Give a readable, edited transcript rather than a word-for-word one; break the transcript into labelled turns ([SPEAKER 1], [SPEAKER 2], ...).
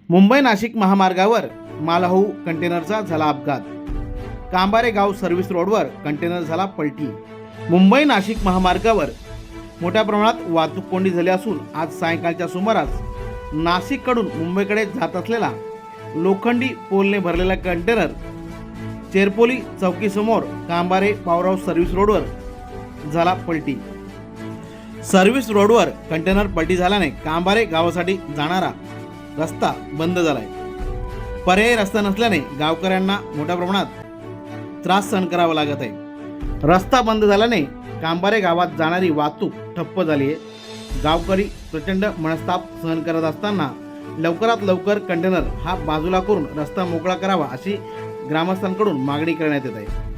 [SPEAKER 1] मुंबई नाशिक महामार्गावर मालवाहू कंटेनरचा झाला अपघात। कांबारे गाव सर्व्हिस रोडवर कंटेनर झाला पलटी। मुंबई नाशिक महामार्गावर मोठ्या प्रमाणात वाहतूक कोंडी झाली असून आज सायंकाळच्या सुमारास नाशिककडून मुंबईकडे जात असलेला लोखंडी पोलने भरलेला कंटेनर चेरपोली चौकीसमोर कांबारे पॉवर हाऊस सर्व्हिस रोडवर झाला पलटी। सर्व्हिस रोडवर कंटेनर पलटी झाल्याने कांबारे गावासाठी जाणारा रस्ता बंद झालाय। पर्यायी रस्ता नसल्याने गावकऱ्यांना मोठ्या प्रमाणात त्रास सहन करावा लागत आहे। रस्ता बंद झाल्याने कांबारे गावात जाणारी वाहतूक ठप्प झाली आहे। गावकरी प्रचंड मनस्ताप सहन करत असताना लवकरात लवकर कंटेनर हा बाजूला करून रस्ता मोकळा करावा अशी ग्रामस्थांकडून मागणी करण्यात येत आहे।